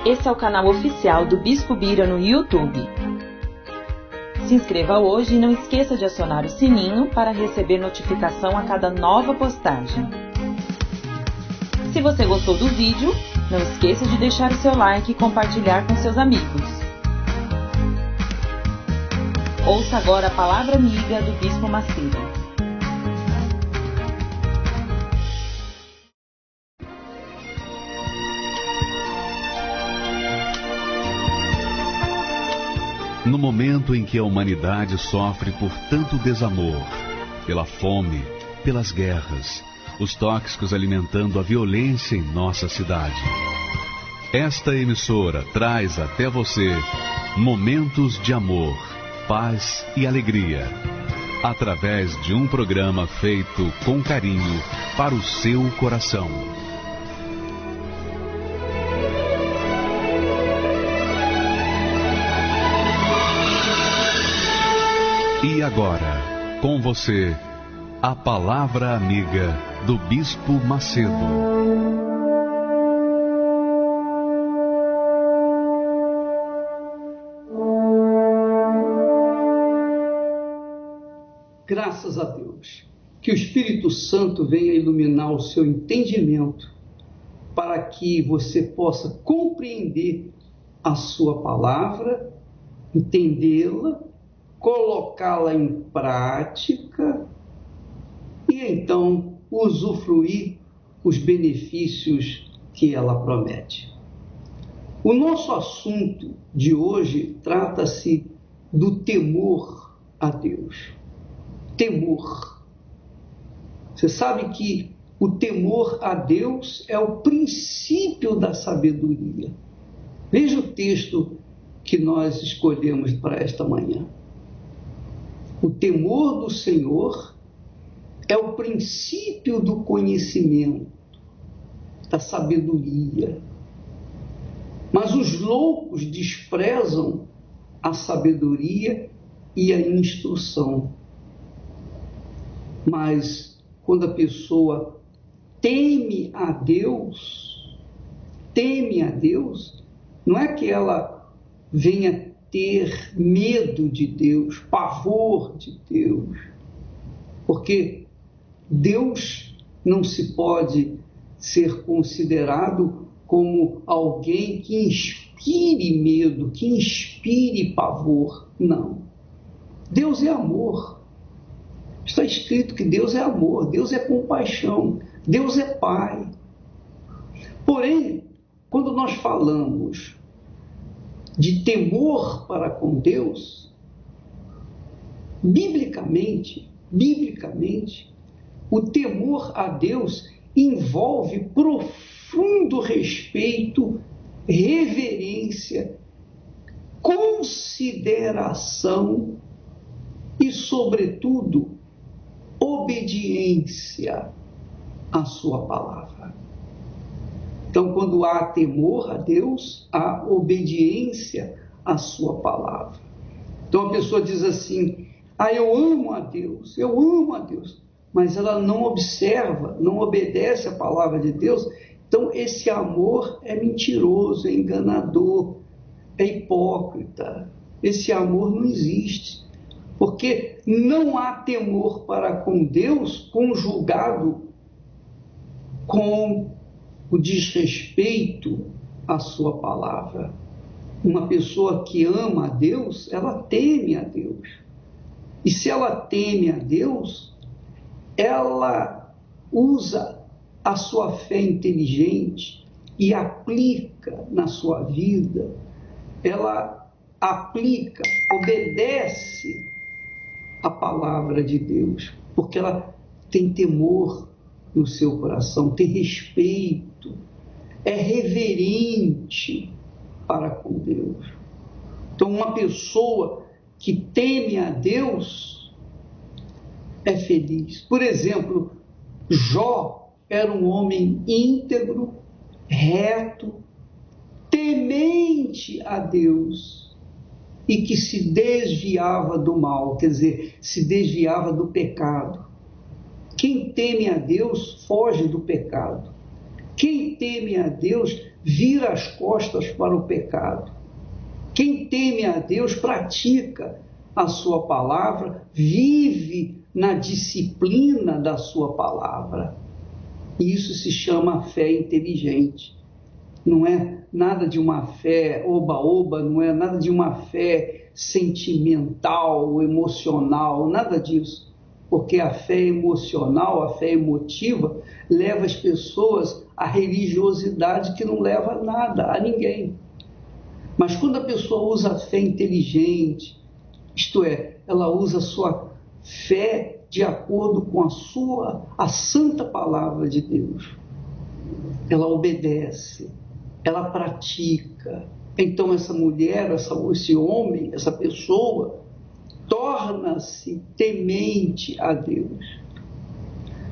Esse é o canal oficial do Bispo Bira no YouTube. Se inscreva hoje e não esqueça de acionar o sininho para receber notificação a cada nova postagem. Se você gostou do vídeo, não esqueça de deixar o seu like e compartilhar com seus amigos. Ouça agora a palavra amiga do Bispo Macedo. No momento em que a humanidade sofre por tanto desamor, pela fome, pelas guerras, os tóxicos alimentando a violência em nossa cidade, esta emissora traz até você momentos de amor, paz e alegria, através de um programa feito com carinho para o seu coração. E agora, com você, a palavra amiga do Bispo Macedo. Graças a Deus, que o Espírito Santo venha iluminar o seu entendimento para que você possa compreender a sua palavra, entendê-la, colocá-la em prática e então usufruir os benefícios que ela promete. O nosso assunto de hoje trata-se do temor a Deus. Temor. Você sabe que o temor a Deus é o princípio da sabedoria. Veja o texto que nós escolhemos para esta manhã. O temor do Senhor é o princípio do conhecimento, da sabedoria. Mas os loucos desprezam a sabedoria e a instrução. Mas quando a pessoa teme a Deus, não é que ela venha ter medo de Deus, pavor de Deus, porque Deus não se pode ser considerado como alguém que inspire medo, que inspire pavor. Não. Deus é amor. Está escrito que Deus é amor, Deus é compaixão, Deus é Pai. Porém, quando nós falamos de temor para com Deus, biblicamente, o temor a Deus envolve profundo respeito, reverência, consideração e, sobretudo, obediência à sua palavra. Então, quando há temor a Deus, há obediência à sua palavra. Então, a pessoa diz assim: eu amo a Deus, mas ela não observa, não obedece à palavra de Deus. Então, esse amor é mentiroso, é enganador, é hipócrita. Esse amor não existe, porque não há temor para com Deus conjugado com o desrespeito à sua palavra. Uma pessoa que ama a Deus, ela teme a Deus. E se ela teme a Deus, ela usa a sua fé inteligente e aplica na sua vida. Ela aplica, obedece a palavra de Deus, porque ela tem temor no seu coração, tem respeito, é reverente para com Deus. Então, uma pessoa que teme a Deus é feliz. Por exemplo, Jó era um homem íntegro, reto, temente a Deus e que se desviava do mal, quer dizer, se desviava do pecado. Quem teme a Deus foge do pecado. Quem teme a Deus vira as costas para o pecado. Quem teme a Deus pratica a sua palavra, vive na disciplina da sua palavra. E isso se chama fé inteligente. Não é nada de uma fé oba-oba, não é nada de uma fé sentimental, emocional, nada disso. Porque a fé emocional, a fé emotiva, leva as pessoas à religiosidade que não leva a nada, a ninguém. Mas quando a pessoa usa a fé inteligente, isto é, ela usa a sua fé de acordo com a santa palavra de Deus, ela obedece, ela pratica. Então essa mulher, esse homem, essa pessoa, torna-se temente a Deus.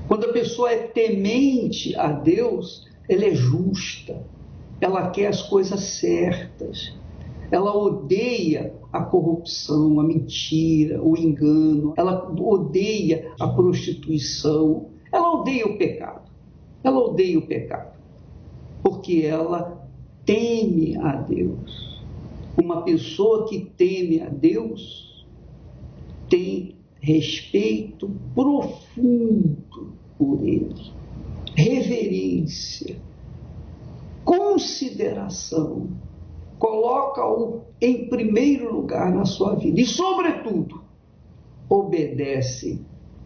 Quando a pessoa é temente a Deus, ela é justa, ela quer as coisas certas, ela odeia a corrupção, a mentira, o engano, ela odeia a prostituição, ela odeia o pecado, porque ela teme a Deus. Uma pessoa que teme a Deus tem respeito profundo por Ele, reverência, consideração, coloca-o em primeiro lugar na sua vida e, sobretudo, obedece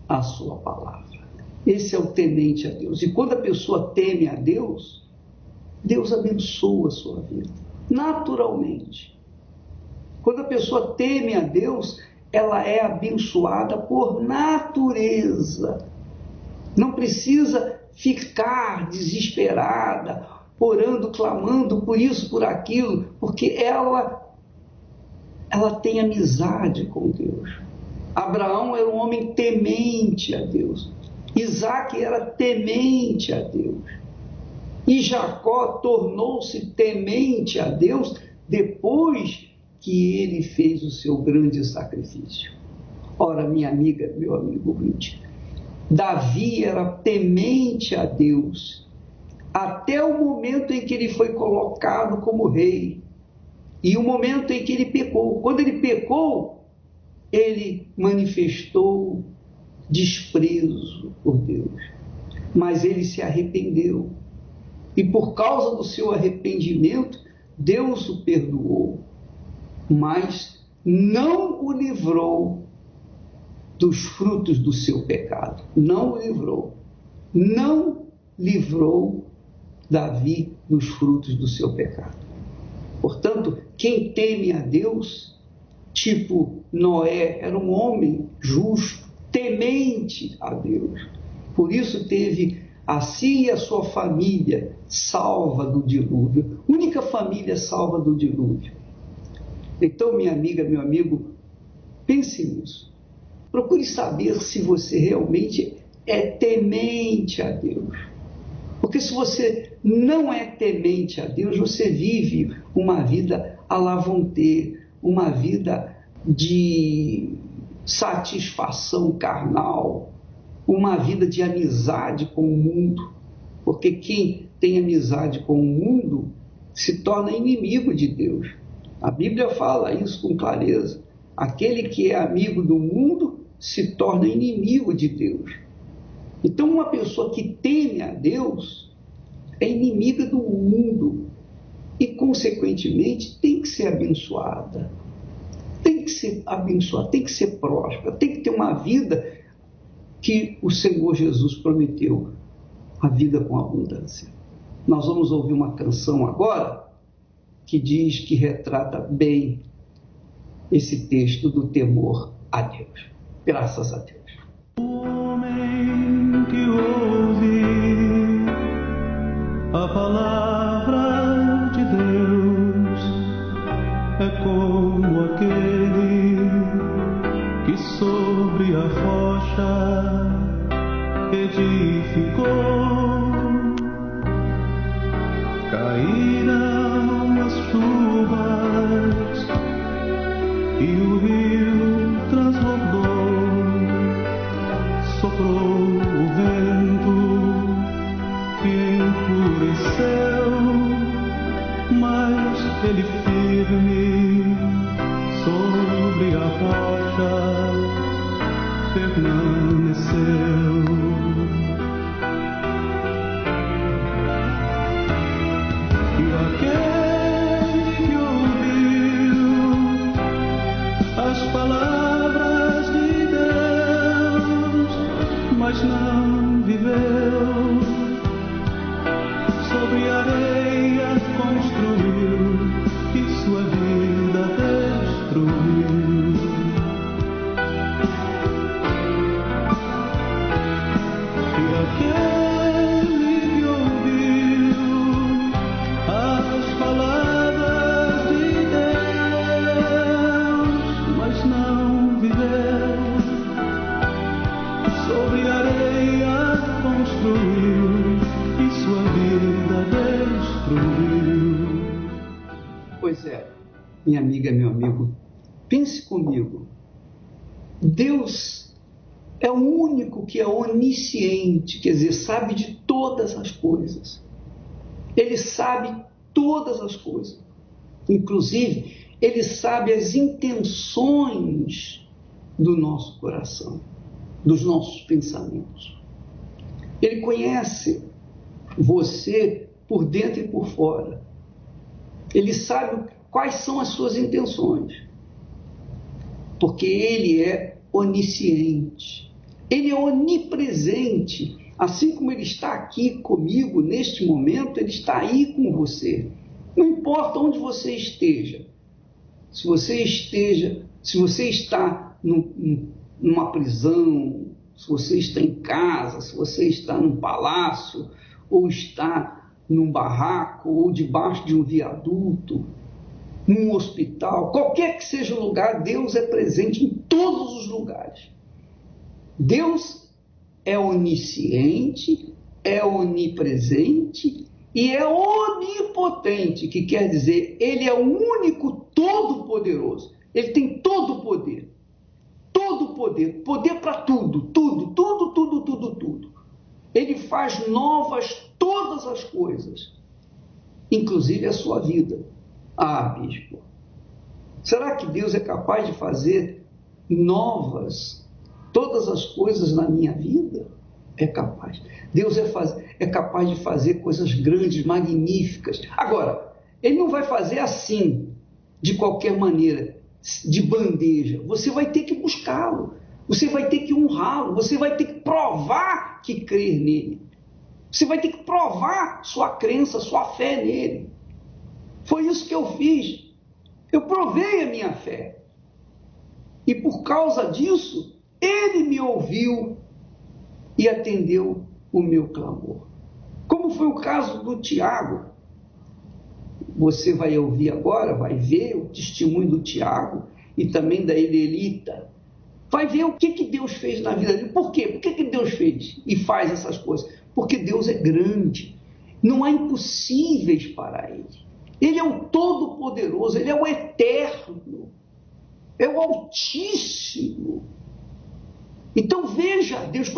à sua palavra. Esse é o temente a Deus. E quando a pessoa teme a Deus, Deus abençoa a sua vida, naturalmente. Quando a pessoa teme a Deus, ela é abençoada por natureza. Não precisa ficar desesperada, orando, clamando por isso, por aquilo, porque ela tem amizade com Deus. Abraão era um homem temente a Deus. Isaac era temente a Deus. E Jacó tornou-se temente a Deus depois que ele fez o seu grande sacrifício. Ora, minha amiga, meu amigo ouvinte, Davi era temente a Deus até o momento em que ele foi colocado como rei e o momento em que ele pecou. Quando ele pecou, ele manifestou desprezo por Deus, mas ele se arrependeu e por causa do seu arrependimento Deus o perdoou, mas não o livrou dos frutos do seu pecado. Não livrou Davi dos frutos do seu pecado. Portanto, quem teme a Deus, tipo Noé, era um homem justo, temente a Deus. Por isso teve a si e a sua família salva do dilúvio. Única família salva do dilúvio. Então, minha amiga, meu amigo, pense nisso. Procure saber se você realmente é temente a Deus. Porque se você não é temente a Deus, você vive uma vida à la vontade, uma vida de satisfação carnal, uma vida de amizade com o mundo. Porque quem tem amizade com o mundo se torna inimigo de Deus. A Bíblia fala isso com clareza. Aquele que é amigo do mundo se torna inimigo de Deus. Então, uma pessoa que teme a Deus é inimiga do mundo e, consequentemente, tem que ser abençoada. Tem que ser abençoada, tem que ser próspera, tem que ter uma vida que o Senhor Jesus prometeu, a vida com abundância. Nós vamos ouvir uma canção agora que diz, que retrata bem esse texto do temor a Deus. Graças a Deus. O homem que ouve a palavra de Deus é como aquele que sobre a rocha edificou. Caíram as chuvas e o rio transbordou, soprou o vento que enfureceu Pois é, minha amiga, meu amigo, pense comigo. Deus é o único que é onisciente, quer dizer, sabe de todas as coisas. Ele sabe todas as coisas. Inclusive, Ele sabe as intenções do nosso coração, dos nossos pensamentos. Ele conhece você por dentro e por fora. Ele sabe quais são as suas intenções. Porque Ele é onisciente. Ele é onipresente. Assim como Ele está aqui comigo neste momento, Ele está aí com você. Não importa onde você esteja. Se você está numa prisão, se você está em casa, se você está num palácio, ou está num barraco, ou debaixo de um viaduto, num hospital, qualquer que seja o lugar, Deus é presente em todos os lugares. Deus é onisciente, é onipresente e é onipotente, que quer dizer, Ele é o único todo-poderoso. Ele tem todo o poder. Todo o poder. Poder para tudo, tudo. Ele faz novas todas as coisas, inclusive a sua vida. Ah, bispo, será que Deus é capaz de fazer novas todas as coisas na minha vida? É capaz. Deus é capaz de fazer coisas grandes, magníficas. Agora, Ele não vai fazer assim, de qualquer maneira, de bandeja. Você vai ter que buscá-lo. Você vai ter que honrá-lo. Você vai ter que provar que crer nele. Você vai ter que provar sua crença, sua fé nele. Foi isso que eu fiz. Eu provei a minha fé. E por causa disso, Ele me ouviu e atendeu o meu clamor. Como foi o caso do Tiago. Você vai ouvir agora, vai ver o testemunho do Tiago e também da Elelita. Vai ver o que Deus fez na vida dele. Por quê? Por que Deus fez e faz essas coisas? Porque Deus é grande. Não há impossíveis para Ele. Ele é o Todo-Poderoso, Ele é o Eterno, é o Altíssimo. Então veja, Deus,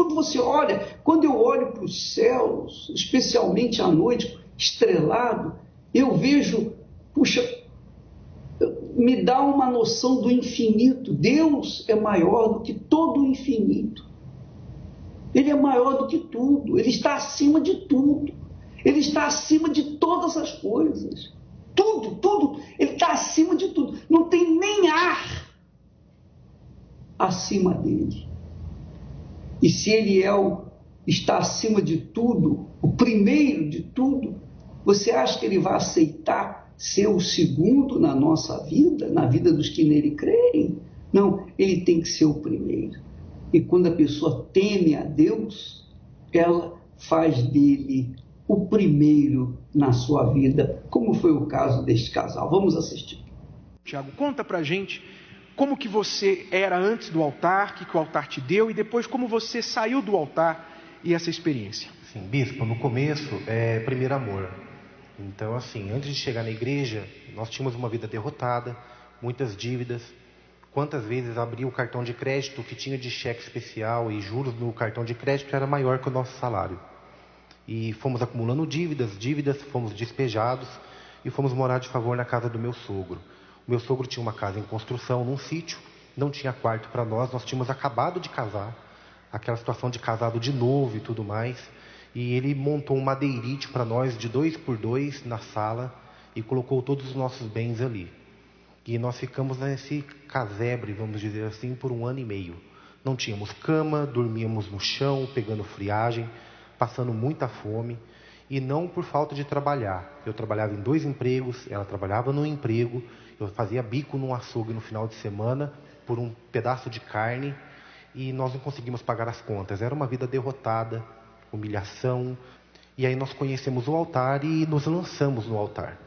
quando eu olho para os céus, especialmente à noite, estrelado, eu vejo, me dá uma noção do infinito. Deus é maior do que todo o infinito. Ele é maior do que tudo, Ele está acima de tudo. Ele está acima de todas as coisas. Tudo, Ele está acima de tudo. Não tem nem ar acima dele. E se Ele está acima de tudo, o primeiro de tudo, você acha que Ele vai aceitar ser o segundo na nossa vida, na vida dos que nele creem? Não, Ele tem que ser o primeiro. E quando a pessoa teme a Deus, ela faz dele o primeiro na sua vida, como foi o caso deste casal. Vamos assistir. Tiago, conta pra gente como que você era antes do altar, o que o altar te deu, e depois como você saiu do altar e essa experiência. Sim, bispo, no começo primeiro amor. Então, assim, antes de chegar na igreja, nós tínhamos uma vida derrotada, muitas dívidas. Quantas vezes abri o cartão de crédito que tinha de cheque especial e juros no cartão de crédito era maior que o nosso salário. E fomos acumulando dívidas, fomos despejados e fomos morar de favor na casa do meu sogro. O meu sogro tinha uma casa em construção, num sítio, não tinha quarto para nós tínhamos acabado de casar, aquela situação de casado de novo e tudo mais. E ele montou um madeirite para nós de 2x2 na sala e colocou todos os nossos bens ali. E nós ficamos nesse casebre, vamos dizer assim, por 1 ano e meio. Não tínhamos cama, dormíamos no chão, pegando friagem, passando muita fome. E não por falta de trabalhar. Eu trabalhava em 2 empregos, ela trabalhava num emprego, eu fazia bico num açougue no final de semana por um pedaço de carne e nós não conseguimos pagar as contas. Era uma vida derrotada, humilhação. E aí nós conhecemos o altar e nos lançamos no altar.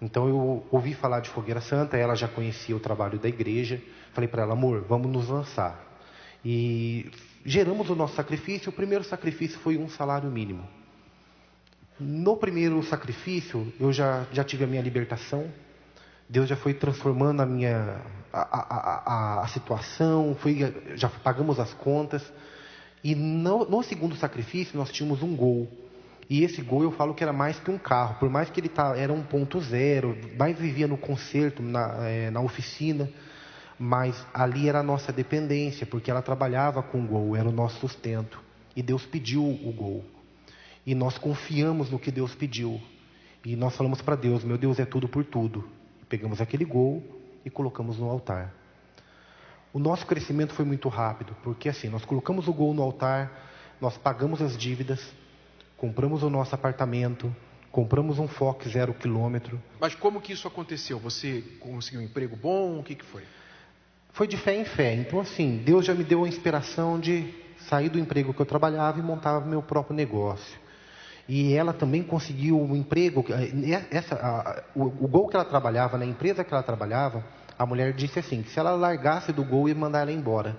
Então eu ouvi falar de Fogueira Santa, ela já conhecia o trabalho da igreja. Falei para ela, amor, vamos nos lançar. E geramos o nosso sacrifício. O primeiro sacrifício foi um salário mínimo. No primeiro sacrifício, eu já tive a minha libertação. Deus já foi transformando a situação, já pagamos as contas. E no segundo sacrifício nós tínhamos um Gol. E esse Gol eu falo que era mais que um carro. Por mais que ele era 1.0, mais vivia no conserto, na oficina. Mas ali era a nossa dependência, porque ela trabalhava com o Gol, era o nosso sustento. E Deus pediu o Gol. E nós confiamos no que Deus pediu. E nós falamos para Deus, meu Deus, é tudo por tudo. Pegamos aquele Gol e colocamos no altar. O nosso crescimento foi muito rápido, porque assim, nós colocamos o Gol no altar, nós pagamos as dívidas, compramos o nosso apartamento, compramos um Fox 0 km. Mas como que isso aconteceu? Você conseguiu um emprego bom? O que foi? Foi de fé em fé. Então assim, Deus já me deu a inspiração de sair do emprego que eu trabalhava e montar meu próprio negócio. E ela também conseguiu um emprego. O Gol que ela trabalhava, na empresa que ela trabalhava, a mulher disse assim, que se ela largasse do Gol, ia mandar ela embora.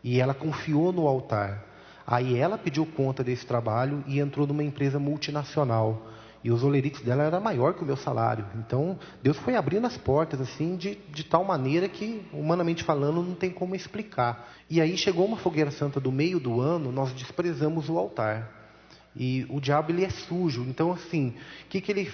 E ela confiou no altar. Aí ela pediu conta desse trabalho e entrou numa empresa multinacional. E os olerites dela era maior que o meu salário. Então, Deus foi abrindo as portas assim de tal maneira que, humanamente falando, não tem como explicar. E aí chegou uma fogueira santa do meio do ano, nós desprezamos o altar. E o diabo, ele é sujo. Então, assim, o que ele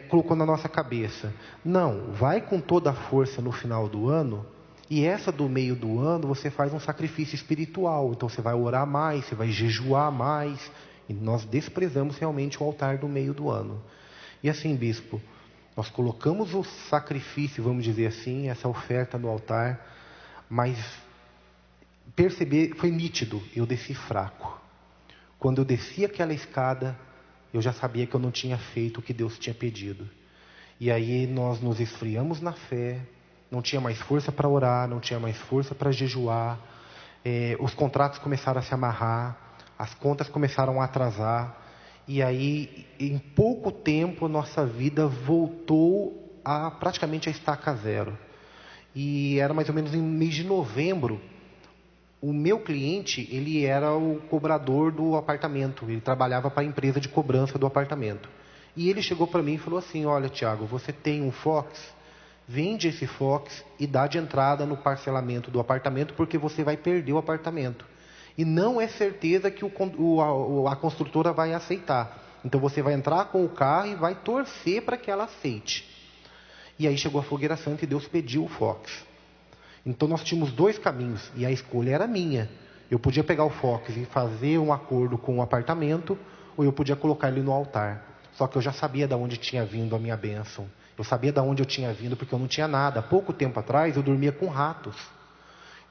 colocou na nossa cabeça? Não, vai com toda a força no final do ano, e essa do meio do ano você faz um sacrifício espiritual. Então, você vai orar mais, você vai jejuar mais. E nós desprezamos realmente o altar do meio do ano. E assim, bispo, nós colocamos o sacrifício, vamos dizer assim, essa oferta no altar, mas foi nítido, eu desci fraco. Quando eu desci aquela escada, eu já sabia que eu não tinha feito o que Deus tinha pedido. E aí nós nos esfriamos na fé, não tinha mais força para orar, não tinha mais força para jejuar, os contratos começaram a se amarrar, as contas começaram a atrasar, e aí em pouco tempo nossa vida voltou praticamente a estaca zero. E era mais ou menos em mês de novembro. O meu cliente, ele era o cobrador do apartamento. Ele trabalhava para a empresa de cobrança do apartamento. E ele chegou para mim e falou assim, olha, Tiago, você tem um Fox? Vende esse Fox e dá de entrada no parcelamento do apartamento, porque você vai perder o apartamento. E não é certeza que a construtora vai aceitar. Então você vai entrar com o carro e vai torcer para que ela aceite. E aí chegou a fogueira santa e Deus pediu o Fox. Então nós tínhamos dois caminhos, e a escolha era minha. Eu podia pegar o Fox e fazer um acordo com o apartamento, ou eu podia colocar ele no altar. Só que eu já sabia de onde tinha vindo a minha bênção. Eu sabia de onde eu tinha vindo, porque eu não tinha nada. Há pouco tempo atrás eu dormia com ratos.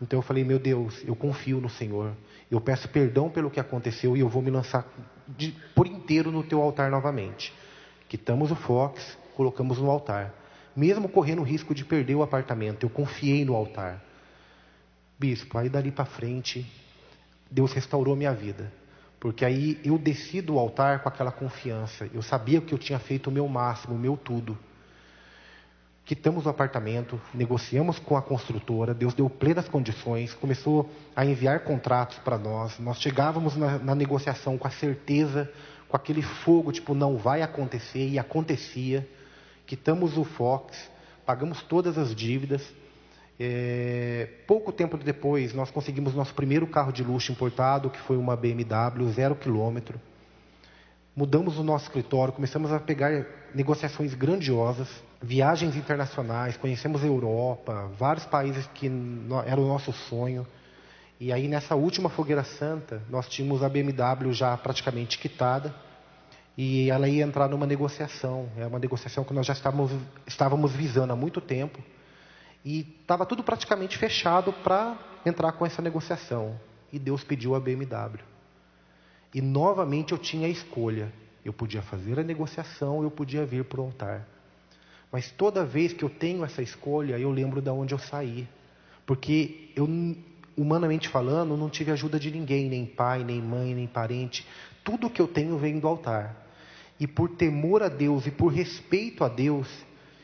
Então eu falei, meu Deus, eu confio no Senhor. Eu peço perdão pelo que aconteceu e eu vou me lançar por inteiro no teu altar novamente. Quitamos o Fox, colocamos no altar. Mesmo correndo o risco de perder o apartamento, eu confiei no altar. Bispo, aí dali para frente, Deus restaurou minha vida. Porque aí eu desci do altar com aquela confiança. Eu sabia que eu tinha feito o meu máximo, o meu tudo. Quitamos o apartamento, negociamos com a construtora, Deus deu plenas condições, começou a enviar contratos para nós. Nós chegávamos na negociação com a certeza, com aquele fogo, tipo, não vai acontecer, e acontecia. Quitamos o Fox, pagamos todas as dívidas. Pouco tempo depois, nós conseguimos nosso primeiro carro de luxo importado, que foi uma BMW 0 km. Mudamos o nosso escritório, começamos a pegar negociações grandiosas, viagens internacionais, conhecemos a Europa, vários países que era o nosso sonho. E aí, nessa última fogueira santa, nós tínhamos a BMW já praticamente quitada. E ela ia entrar numa negociação. É uma negociação que nós já estávamos visando há muito tempo. E estava tudo praticamente fechado para entrar com essa negociação. E Deus pediu a BMW. E novamente eu tinha a escolha. Eu podia fazer a negociação, eu podia vir para o altar. Mas toda vez que eu tenho essa escolha, eu lembro de onde eu saí. Porque eu, humanamente falando, não tive ajuda de ninguém. Nem pai, nem mãe, nem parente. Tudo que eu tenho vem do altar. E por temor a Deus, e por respeito a Deus,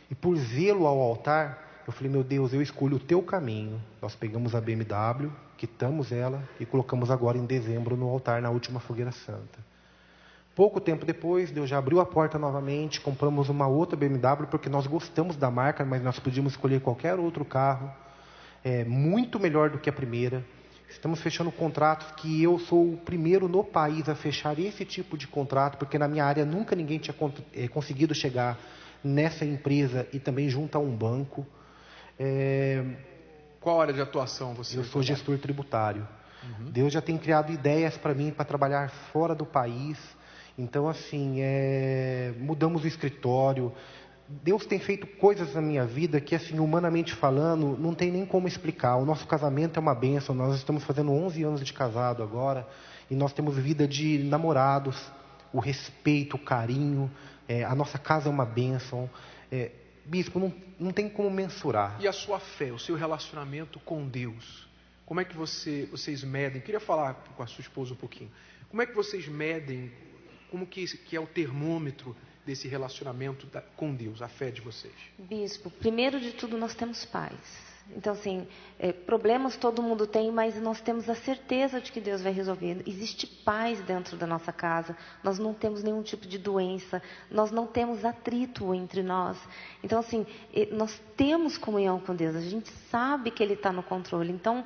e por zelo ao altar, eu falei, meu Deus, eu escolho o teu caminho. Nós pegamos a BMW, quitamos ela, e colocamos agora em dezembro no altar, na última fogueira santa. Pouco tempo depois, Deus já abriu a porta novamente, compramos uma outra BMW, porque nós gostamos da marca, mas nós podíamos escolher qualquer outro carro, muito melhor do que a primeira. Estamos fechando contratos que eu sou o primeiro no país a fechar esse tipo de contrato, porque na minha área nunca ninguém tinha conseguido chegar nessa empresa e também junto a um banco. Qual área de atuação você? Eu sou gestor tributário. Deus já tem criado ideias para mim para trabalhar fora do país. Então, assim, mudamos o escritório. Deus tem feito coisas na minha vida que, assim, humanamente falando, não tem nem como explicar. O nosso casamento é uma bênção. Nós estamos fazendo 11 anos de casado agora. E nós temos vida de namorados. O respeito, o carinho. A nossa casa é uma bênção. Bispo, não tem como mensurar. E a sua fé, o seu relacionamento com Deus? Como é que vocês medem? Queria falar com a sua esposa um pouquinho. Como é que vocês medem? Como que é o termômetro desse relacionamento com Deus, a fé de vocês? Bispo, primeiro de tudo nós temos paz. Então, assim, problemas todo mundo tem, mas nós temos a certeza de que Deus vai resolver. Existe paz dentro da nossa casa, nós não temos nenhum tipo de doença, nós não temos atrito entre nós. Então, assim, nós temos comunhão com Deus, a gente sabe que Ele está no controle. Então,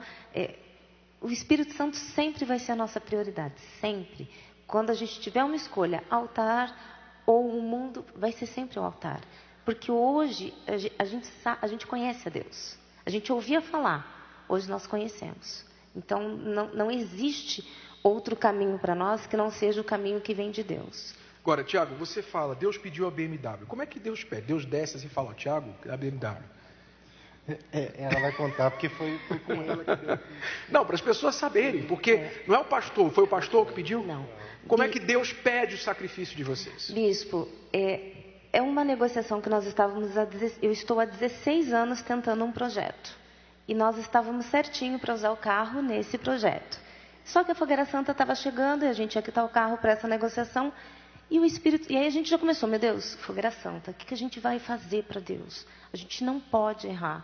o Espírito Santo sempre vai ser a nossa prioridade, sempre. Quando a gente tiver uma escolha, altar ou o mundo, vai ser sempre o altar. Porque hoje a gente conhece a Deus. A gente ouvia falar, hoje nós conhecemos. Então não existe outro caminho para nós que não seja o caminho que vem de Deus. Agora, Tiago, você fala, Deus pediu a BMW. Como é que Deus pede? Deus desce assim e fala, Tiago, a BMW. Ela vai contar porque foi com ela que Deus... Não, para as pessoas saberem, porque não é o pastor, foi o pastor que pediu? Não. Como é que Deus pede o sacrifício de vocês? Bispo, é uma negociação que nós estávamos eu estou há 16 anos tentando um projeto. E nós estávamos certinho para usar o carro nesse projeto. Só que a Fogueira Santa estava chegando e a gente ia quitar o carro para essa negociação. E aí a gente já começou, meu Deus, Fogueira Santa, o que a gente vai fazer para Deus? A gente não pode errar.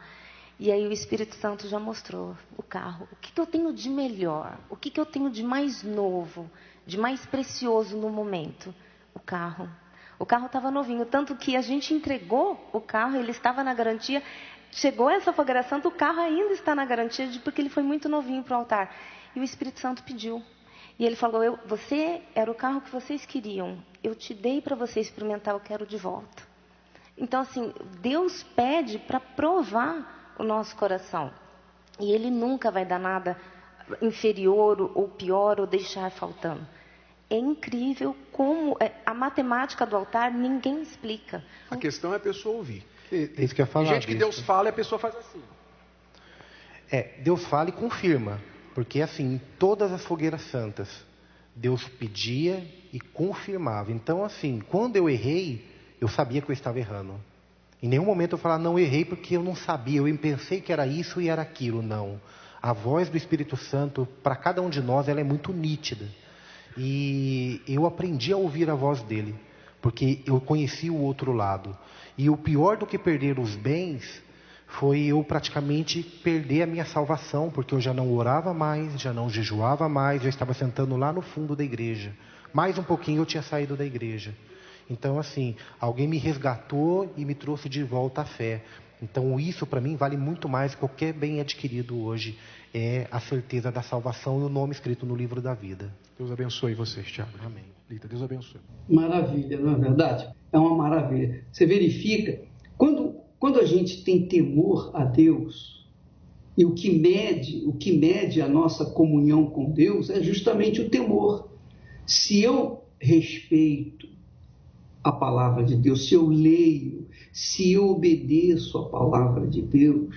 E aí o Espírito Santo já mostrou o carro. O que eu tenho de melhor? O que eu tenho de mais novo, de mais precioso no momento? O carro. O carro estava novinho, tanto que a gente entregou o carro, ele estava na garantia. Chegou essa Fogueira Santa, o carro ainda está na garantia, porque ele foi muito novinho para o altar. E o Espírito Santo pediu. E ele falou, você era o carro que vocês queriam. Eu te dei para você experimentar, eu quero de volta. Então, assim, Deus pede para provar o nosso coração. E Ele nunca vai dar nada inferior ou pior ou deixar faltando. É incrível como a matemática do altar ninguém explica. A questão é a pessoa ouvir. Isso que eu ia falar. Tem gente que Deus fala e a pessoa faz assim. Deus fala e confirma. Porque assim, em todas as fogueiras santas, Deus pedia e confirmava. Então assim, quando eu errei, eu sabia que eu estava errando. Em nenhum momento eu falava, não, eu errei porque eu não sabia. Eu pensei que era isso e era aquilo. Não. A voz do Espírito Santo, para cada um de nós, ela é muito nítida. E eu aprendi a ouvir a voz dele. Porque eu conheci o outro lado. E o pior do que perder os bens foi eu praticamente perder a minha salvação, porque eu já não orava mais, já não jejuava mais, já estava sentando lá no fundo da igreja. Mais um pouquinho eu tinha saído da igreja. Então, assim, alguém me resgatou e me trouxe de volta à fé. Então, isso para mim vale muito mais que qualquer bem adquirido hoje. É a certeza da salvação e o nome escrito no livro da vida. Deus abençoe vocês, Tiago. Amém. Lita, Deus abençoe. Maravilha, não é verdade? É uma maravilha. Você verifica, quando a gente tem temor a Deus, e o que mede a nossa comunhão com Deus é justamente o temor. Se eu respeito a palavra de Deus, se eu leio, se eu obedeço a palavra de Deus,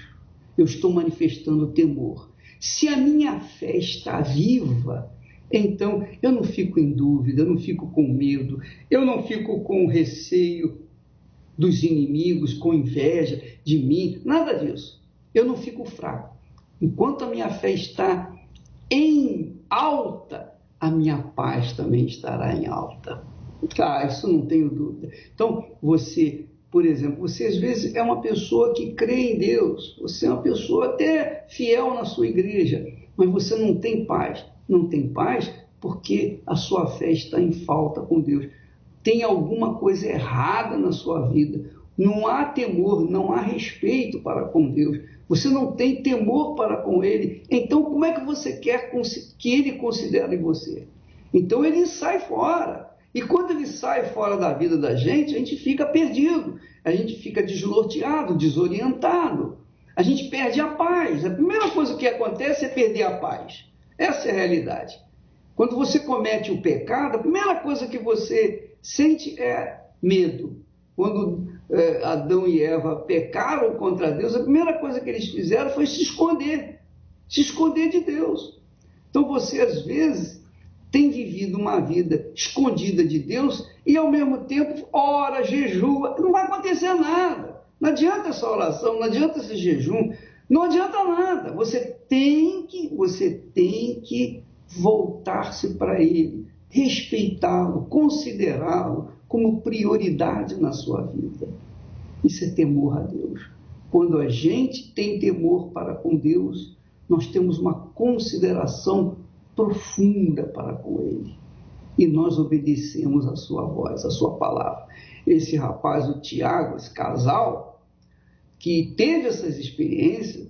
eu estou manifestando temor. Se a minha fé está viva, então eu não fico em dúvida, eu não fico com medo, eu não fico com receio dos inimigos, com inveja de mim, nada disso. Eu não fico fraco. Enquanto a minha fé está em alta, a minha paz também estará em alta. Isso não tenho dúvida. Então, você, por exemplo, você às vezes é uma pessoa que crê em Deus, você é uma pessoa até fiel na sua igreja, mas você não tem paz. Não tem paz porque a sua fé está em falta com Deus. Tem alguma coisa errada na sua vida. Não há temor, não há respeito para com Deus. Você não tem temor para com Ele. Então, como é que você quer que Ele considere você? Então, Ele sai fora. E quando Ele sai fora da vida da gente, a gente fica perdido. A gente fica desnorteado, desorientado. A gente perde a paz. A primeira coisa que acontece é perder a paz. Essa é a realidade. Quando você comete o pecado, a primeira coisa que você sente é medo. Quando Adão e Eva pecaram contra Deus, a primeira coisa que eles fizeram foi se esconder de Deus. Então você, às vezes, tem vivido uma vida escondida de Deus e, ao mesmo tempo, ora, jejua, não vai acontecer nada. Não adianta essa oração, não adianta esse jejum, não adianta nada. Você tem que voltar-se para Ele, respeitá-lo, considerá-lo como prioridade na sua vida. Isso é temor a Deus. Quando a gente tem temor para com Deus, nós temos uma consideração profunda para com Ele. E nós obedecemos a sua voz, a sua palavra. Esse rapaz, o Tiago, esse casal, que teve essas experiências,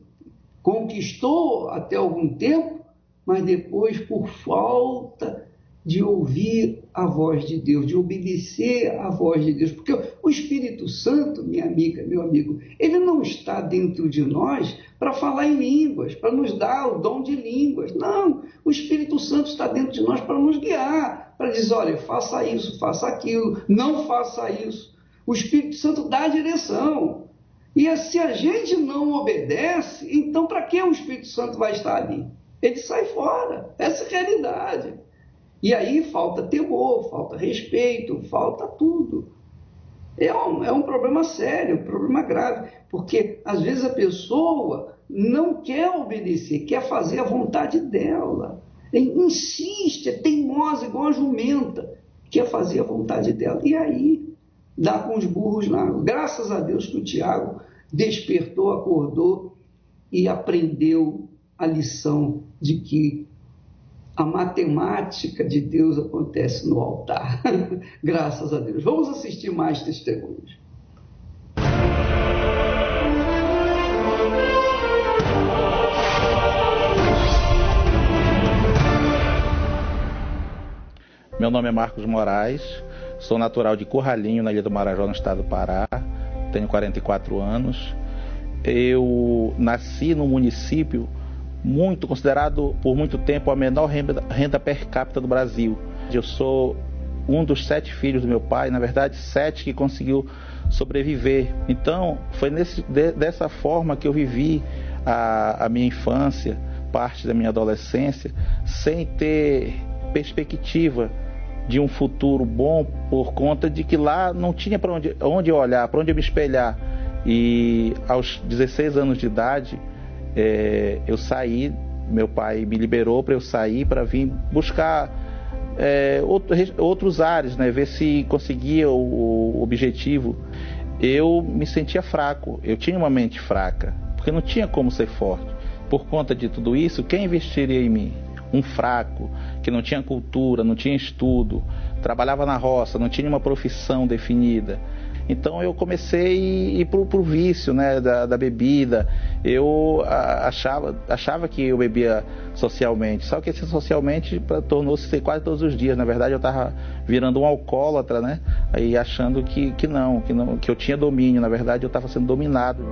conquistou até algum tempo, mas depois, por falta de ouvir a voz de Deus, de obedecer à voz de Deus, porque o Espírito Santo, minha amiga, meu amigo, ele não está dentro de nós para falar em línguas, para nos dar o dom de línguas. Não, o Espírito Santo está dentro de nós para nos guiar, para dizer, olha, faça isso, faça aquilo, não faça isso. O Espírito Santo dá a direção. E se a gente não obedece, então para que o Espírito Santo vai estar ali? Ele sai fora. Essa é a realidade. E aí falta temor, falta respeito, falta tudo. É um problema sério, um problema grave, porque às vezes a pessoa não quer obedecer, quer fazer a vontade dela. Insiste, é teimosa, igual a jumenta, quer fazer a vontade dela. E aí dá com os burros na água. Graças a Deus que o Tiago despertou, acordou e aprendeu a lição de que a matemática de Deus acontece no altar. Graças a Deus. Vamos assistir mais testemunhos. Meu nome é Marcos Moraes, sou natural de Curralinho, na Ilha do Marajó, no estado do Pará. Tenho 44 anos. Eu nasci num município considerado por muito tempo a menor renda per capita do Brasil. Eu sou um dos 7 filhos do meu pai, na verdade 7 que conseguiu sobreviver. Então foi dessa forma que eu vivi a minha infância, parte da minha adolescência, sem ter perspectiva de um futuro bom, por conta de que lá não tinha para onde eu olhar, para onde eu me espelhar. E aos 16 anos de idade, eu saí, meu pai me liberou para eu sair, para vir buscar outros ares, né? Ver se conseguia o objetivo. Eu me sentia fraco, eu tinha uma mente fraca, porque não tinha como ser forte. Por conta de tudo isso, quem investiria em mim? Um fraco, que não tinha cultura, não tinha estudo, trabalhava na roça, não tinha uma profissão definida. Então eu comecei a ir pro vício, né, da bebida. Eu achava que eu bebia socialmente, só que esse socialmente tornou-se quase todos os dias. Na verdade eu estava virando um alcoólatra, né, aí achando que eu tinha domínio. Na verdade eu estava sendo dominado.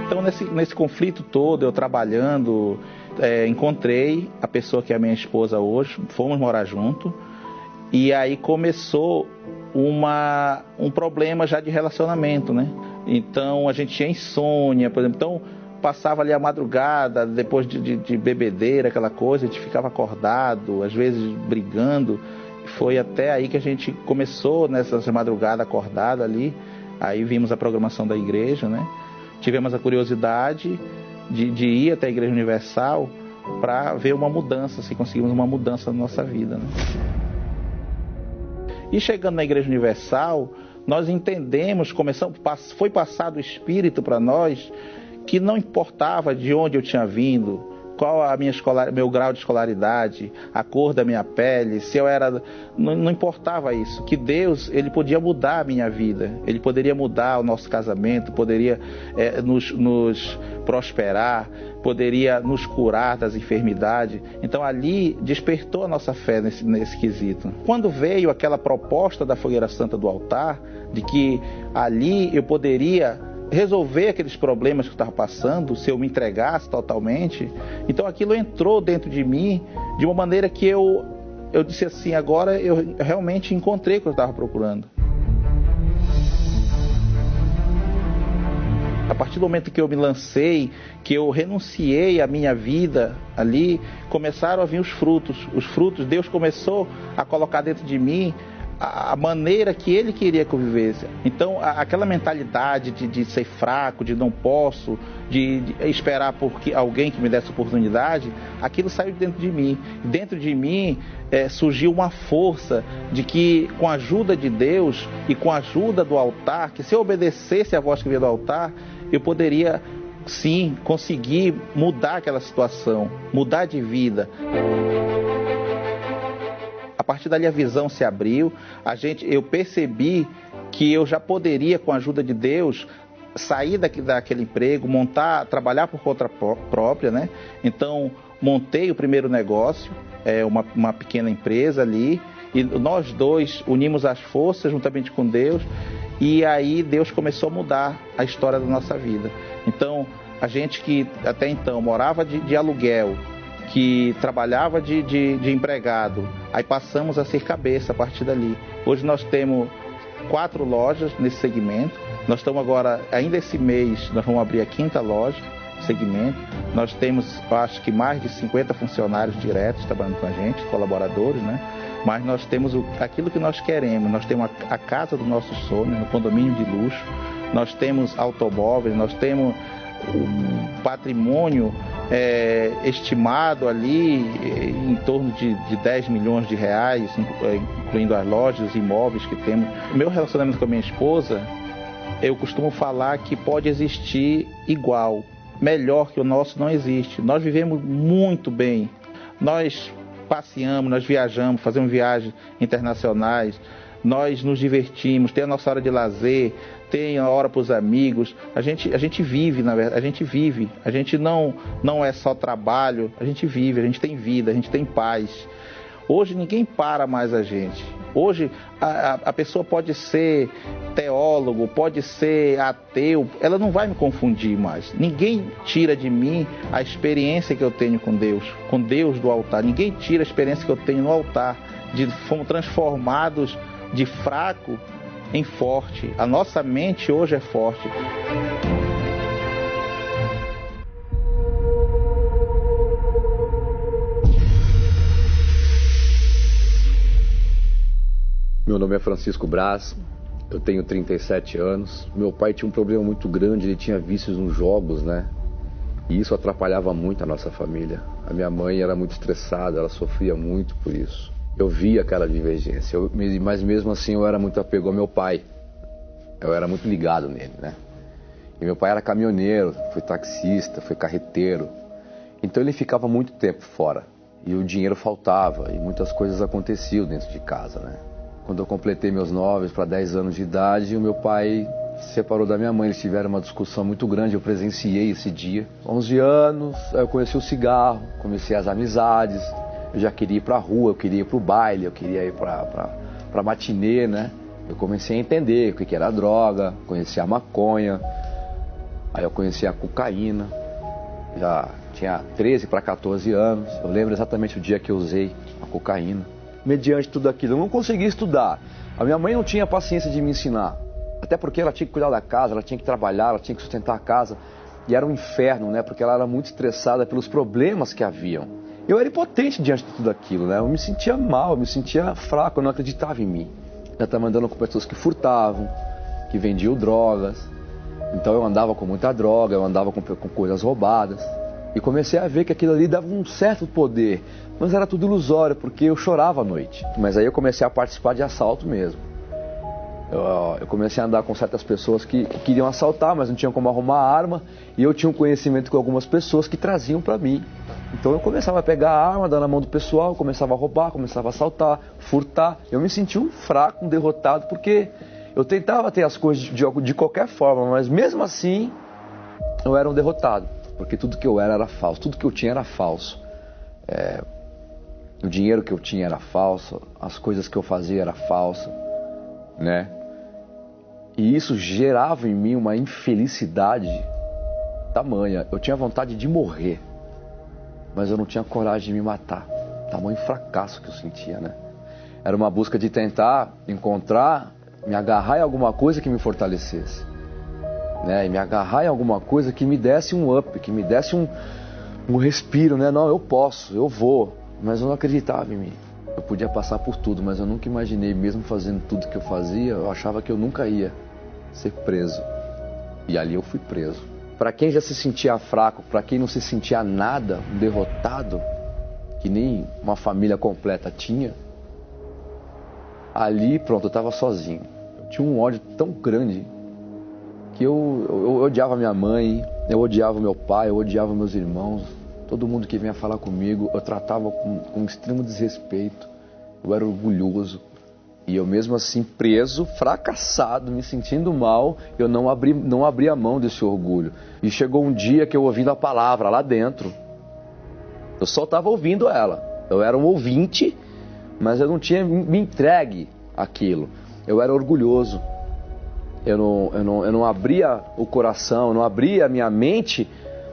Então nesse conflito todo, eu trabalhando, encontrei a pessoa que é a minha esposa hoje, fomos morar junto. E aí começou um problema já de relacionamento, né? Então a gente tinha insônia, por exemplo. Então passava ali a madrugada, depois de bebedeira, aquela coisa, a gente ficava acordado, às vezes brigando. Foi até aí que a gente começou nessas madrugadas acordada ali. Aí vimos a programação da igreja, né? Tivemos a curiosidade de ir até a Igreja Universal para ver uma mudança, se conseguimos uma mudança na nossa vida, né? E chegando na Igreja Universal, nós entendemos, foi passado o Espírito para nós, que não importava de onde eu tinha vindo, qual a minha meu grau de escolaridade, a cor da minha pele, se eu era... Não importava isso, que Deus, Ele podia mudar a minha vida, Ele poderia mudar o nosso casamento, poderia nos prosperar, poderia nos curar das enfermidades. Então ali despertou a nossa fé nesse quesito. Quando veio aquela proposta da Fogueira Santa do altar, de que ali eu poderia resolver aqueles problemas que eu estava passando, se eu me entregasse totalmente, então aquilo entrou dentro de mim de uma maneira que eu disse assim, agora eu realmente encontrei o que eu estava procurando. A partir do momento que eu me lancei, que eu renunciei à minha vida ali, começaram a vir os frutos. Os frutos, Deus começou a colocar dentro de mim a maneira que Ele queria que eu vivesse. Então, aquela mentalidade de ser fraco, de não posso, de esperar por alguém que me desse oportunidade, aquilo saiu de dentro de mim. Dentro de mim surgiu uma força de que, com a ajuda de Deus e com a ajuda do altar, que se eu obedecesse a voz que vinha do altar, eu poderia, sim, conseguir mudar aquela situação, mudar de vida. A partir dali a visão se abriu, eu percebi que eu já poderia, com a ajuda de Deus, sair daquele emprego, trabalhar por conta própria, né? Então, montei o primeiro negócio, uma pequena empresa ali, e nós dois unimos as forças juntamente com Deus, e aí Deus começou a mudar a história da nossa vida. Então, a gente que até então morava de aluguel, que trabalhava de empregado, aí passamos a ser cabeça a partir dali. Hoje nós temos 4 lojas nesse segmento. Nós estamos agora, ainda esse mês, nós vamos abrir a 5ª loja no segmento. Nós temos, acho que mais de 50 funcionários diretos trabalhando com a gente, colaboradores, né? Mas nós temos aquilo que nós queremos. Nós temos a casa do nosso sonho, no condomínio de luxo. Nós temos automóveis, nós temos um patrimônio estimado ali em torno de 10 milhões de reais, incluindo as lojas, os imóveis que temos. O meu relacionamento com a minha esposa, eu costumo falar que pode existir igual, melhor que o nosso não existe. Nós vivemos muito bem, nós passeamos, nós viajamos, fazemos viagens internacionais, nós nos divertimos, tem a nossa hora de lazer, tem a hora para os amigos, a gente vive, na verdade, a gente não é só trabalho, a gente vive, a gente tem vida, a gente tem paz. Hoje ninguém para mais a gente. Hoje a pessoa pode ser teólogo, pode ser ateu, ela não vai me confundir mais. Ninguém tira de mim a experiência que eu tenho com Deus do altar. Ninguém tira a experiência que eu tenho no altar, fomos transformados de fraco em forte. A nossa mente hoje é forte. Meu nome é Francisco Braz, eu tenho 37 anos. Meu pai tinha um problema muito grande, ele tinha vícios nos jogos, né? E isso atrapalhava muito a nossa família. A minha mãe era muito estressada, ela sofria muito por isso. Eu via aquela divergência, mas mesmo assim eu era muito apego ao meu pai. Eu era muito ligado nele, né? E meu pai era caminhoneiro, foi taxista, foi carreteiro. Então ele ficava muito tempo fora. E o dinheiro faltava, e muitas coisas aconteciam dentro de casa, né? Quando eu completei meus 9 para 10 anos de idade, o meu pai se separou da minha mãe. Eles tiveram uma discussão muito grande, eu presenciei esse dia. 11 anos, eu conheci o cigarro, comecei as amizades. Eu já queria ir para a rua, eu queria ir para o baile, eu queria ir para matinê, né? Eu comecei a entender o que era droga, conheci a maconha, aí eu conheci a cocaína. Já tinha 13 para 14 anos, eu lembro exatamente o dia que eu usei a cocaína. Mediante tudo aquilo, eu não conseguia estudar. A minha mãe não tinha paciência de me ensinar, até porque ela tinha que cuidar da casa, ela tinha que trabalhar, ela tinha que sustentar a casa. E era um inferno, né? Porque ela era muito estressada pelos problemas que haviam. Eu era impotente diante de tudo aquilo, né? Eu me sentia mal, eu me sentia fraco, eu não acreditava em mim. Eu estava andando com pessoas que furtavam, que vendiam drogas. Então eu andava com muita droga, eu andava com coisas roubadas. E comecei a ver que aquilo ali dava um certo poder. Mas era tudo ilusório, porque eu chorava à noite. Mas aí eu comecei a participar de assalto mesmo. Eu comecei a andar com certas pessoas que queriam assaltar, mas não tinham como arrumar a arma, e eu tinha um conhecimento com algumas pessoas que traziam para mim. Então eu começava a pegar a arma, dar na mão do pessoal, começava a roubar, começava a assaltar, furtar. Eu me sentia um fraco, um derrotado, porque eu tentava ter as coisas de qualquer forma, mas mesmo assim eu era um derrotado, porque tudo que eu era falso, tudo que eu tinha era falso. O dinheiro que eu tinha era falso, as coisas que eu fazia era falsa, né? E isso gerava em mim uma infelicidade tamanha. Eu tinha vontade de morrer, mas eu não tinha coragem de me matar. Tamanho fracasso que eu sentia, né? Era uma busca de tentar encontrar, me agarrar em alguma coisa que me fortalecesse, né? E me agarrar em alguma coisa que me desse um up, que me desse um respiro, né? Não, eu posso, eu vou. Mas eu não acreditava em mim. Eu podia passar por tudo, mas eu nunca imaginei, mesmo fazendo tudo que eu fazia, eu achava que eu nunca ia ser preso. E ali eu fui preso. Para quem já se sentia fraco, para quem não se sentia nada, um derrotado, que nem uma família completa tinha, ali, pronto, eu estava sozinho. Eu tinha um ódio tão grande que eu odiava minha mãe, eu odiava meu pai, eu odiava meus irmãos. Todo mundo que vinha falar comigo, eu tratava com extremo desrespeito. Eu era orgulhoso. E eu mesmo assim, preso, fracassado, me sentindo mal, eu não abri a mão desse orgulho. E chegou um dia que eu ouvindo a palavra lá dentro. Eu só estava ouvindo ela. Eu era um ouvinte, mas eu não tinha me entregue àquilo. Eu era orgulhoso. Eu não abria o coração, eu não abria a minha mente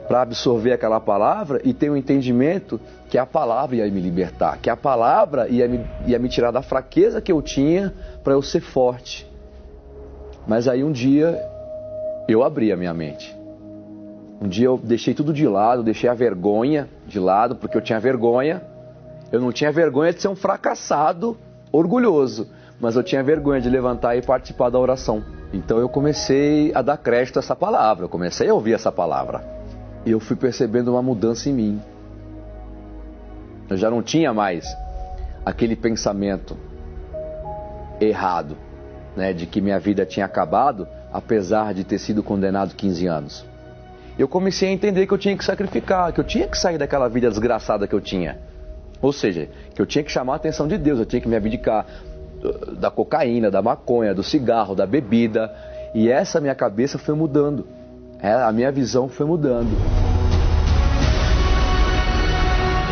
para absorver aquela palavra e ter um entendimento que a palavra ia me libertar, que a palavra ia me tirar da fraqueza que eu tinha para eu ser forte. Mas aí um dia eu abri a minha mente. Um dia eu deixei tudo de lado, deixei a vergonha de lado, porque eu tinha vergonha. Eu não tinha vergonha de ser um fracassado orgulhoso, mas eu tinha vergonha de levantar e participar da oração. Então eu comecei a dar crédito a essa palavra, eu comecei a ouvir essa palavra. E eu fui percebendo uma mudança em mim. Eu já não tinha mais aquele pensamento errado, né, de que minha vida tinha acabado, apesar de ter sido condenado 15 anos. Eu comecei a entender que eu tinha que sacrificar, que eu tinha que sair daquela vida desgraçada que eu tinha. Ou seja, que eu tinha que chamar a atenção de Deus, eu tinha que me abdicar da cocaína, da maconha, do cigarro, da bebida. E essa minha cabeça foi mudando. A minha visão foi mudando.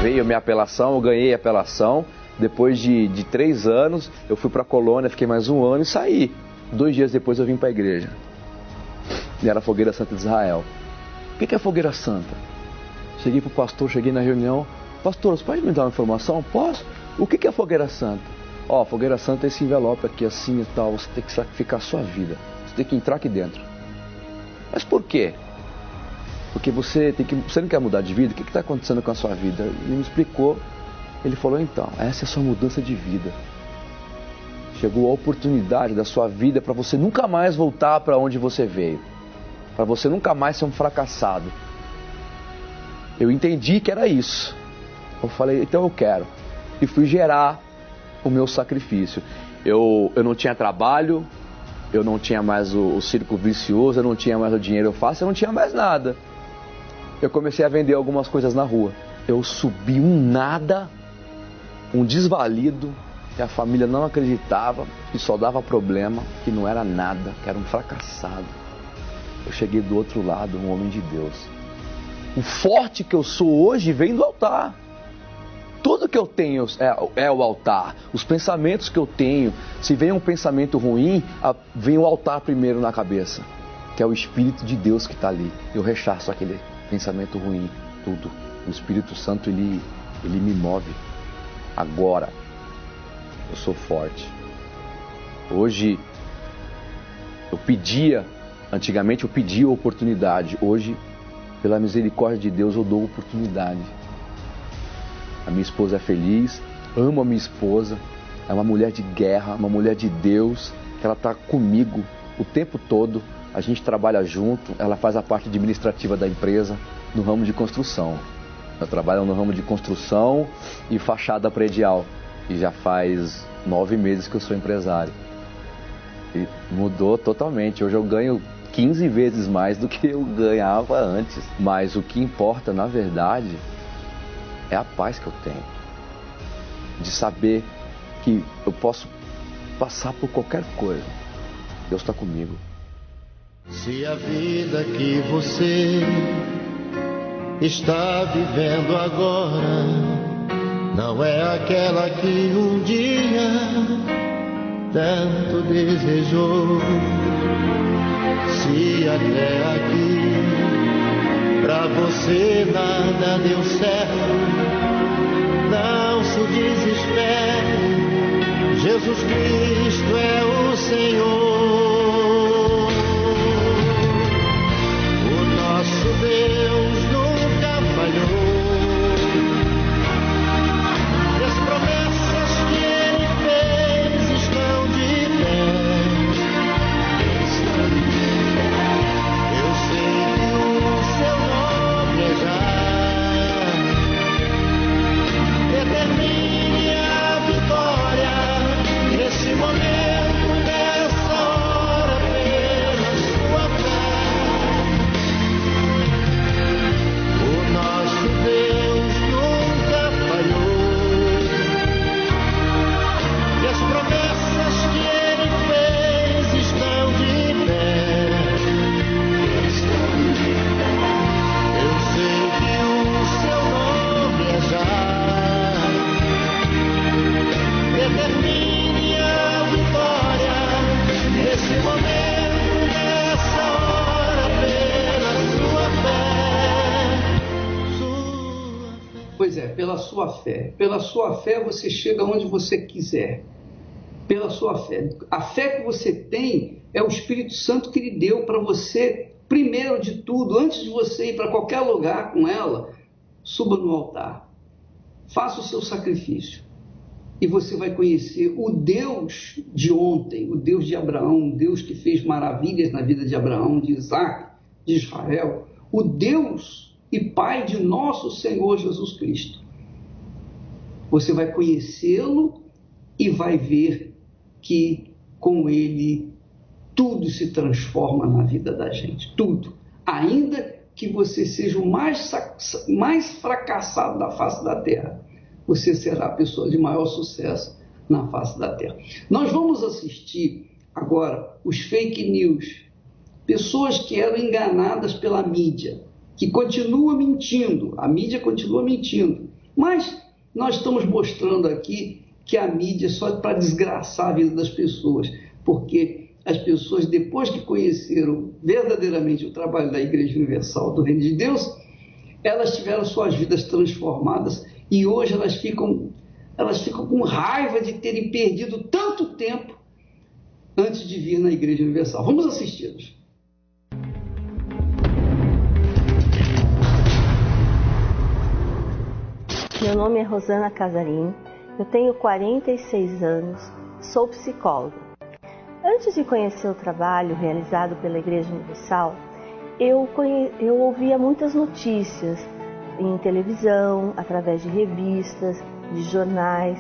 Veio minha apelação, eu ganhei a apelação. Depois de 3 anos, eu fui para a colônia, fiquei mais 1 ano e saí. 2 dias depois eu vim para a igreja. E era a Fogueira Santa de Israel. O que é a Fogueira Santa? Cheguei para o pastor, cheguei na reunião. Pastor, você pode me dar uma informação? Posso? O que é a Fogueira Santa? A Fogueira Santa é esse envelope aqui assim e tal. Você tem que sacrificar a sua vida. Você tem que entrar aqui dentro. Mas por quê? Porque você não quer mudar de vida? O que está acontecendo com a sua vida? Ele me explicou. Ele falou, então, essa é a sua mudança de vida. Chegou a oportunidade da sua vida para você nunca mais voltar para onde você veio. Para você nunca mais ser um fracassado. Eu entendi que era isso. Eu falei, então eu quero. E fui gerar o meu sacrifício. Eu não tinha trabalho. Eu não tinha mais o círculo vicioso, eu não tinha mais o dinheiro fácil, eu não tinha mais nada. Eu comecei a vender algumas coisas na rua. Eu subi um nada, um desvalido, que a família não acreditava, que só dava problema, que não era nada, que era um fracassado. Eu cheguei do outro lado, um homem de Deus. O forte que eu sou hoje vem do altar. Tudo que eu tenho é o altar. Os pensamentos que eu tenho, se vem um pensamento ruim, vem o altar primeiro na cabeça, que é o Espírito de Deus que está ali. Eu rechaço aquele pensamento ruim, tudo. O Espírito Santo, ele me move. Agora, eu sou forte. Hoje, antigamente eu pedia oportunidade. Hoje, pela misericórdia de Deus, eu dou oportunidade. A minha esposa é feliz, amo a minha esposa, é uma mulher de guerra, uma mulher de Deus, que ela está comigo o tempo todo, a gente trabalha junto, ela faz a parte administrativa da empresa no ramo de construção. Eu trabalho no ramo de construção e fachada predial, e já faz 9 meses que eu sou empresário. E mudou totalmente. Hoje eu ganho 15 vezes mais do que eu ganhava antes. Mas o que importa, na verdade, é a paz que eu tenho. De saber que eu posso passar por qualquer coisa. Deus está comigo. Se a vida que você está vivendo agora não é aquela que um dia tanto desejou, se até aqui pra você nada deu certo, não se desespere, Jesus Cristo é o Senhor. O nosso Deus nunca falhou. E as promessas que Ele fez estão de pé. Eu sei que o seu nome é já. Determine a vitória nesse momento, nessa hora, pela sua fé. O nosso Deus nunca falhou. E as promessas que Ele fez estão de pé. Eu sei que o seu nome é já. Determine a vitória nesse momento, nessa hora, pela sua fé. Pois é, pela sua fé. Pela sua fé você chega onde você quiser. Pela sua fé. A fé que você tem é o Espírito Santo que lhe deu para você, primeiro de tudo, antes de você ir para qualquer lugar com ela, suba no altar. Faça o seu sacrifício. E você vai conhecer o Deus de ontem, o Deus de Abraão, o Deus que fez maravilhas na vida de Abraão, de Isaac, de Israel, o Deus e Pai de nosso Senhor Jesus Cristo. Você vai conhecê-lo e vai ver que com ele tudo se transforma na vida da gente, tudo. Ainda que você seja o mais fracassado da face da terra, você será a pessoa de maior sucesso na face da terra. Nós vamos assistir agora os fake news, pessoas que eram enganadas pela mídia, que continua mentindo, a mídia continua mentindo, mas nós estamos mostrando aqui que a mídia é só para desgraçar a vida das pessoas, porque as pessoas, depois que conheceram verdadeiramente o trabalho da Igreja Universal do Reino de Deus, elas tiveram suas vidas transformadas e hoje elas ficam com raiva de terem perdido tanto tempo antes de vir na Igreja Universal. Vamos assisti-los. Meu nome é Rosana Casarim, eu tenho 46 anos, sou psicóloga. Antes de conhecer o trabalho realizado pela Igreja Universal, eu ouvia muitas notícias em televisão, através de revistas, de jornais,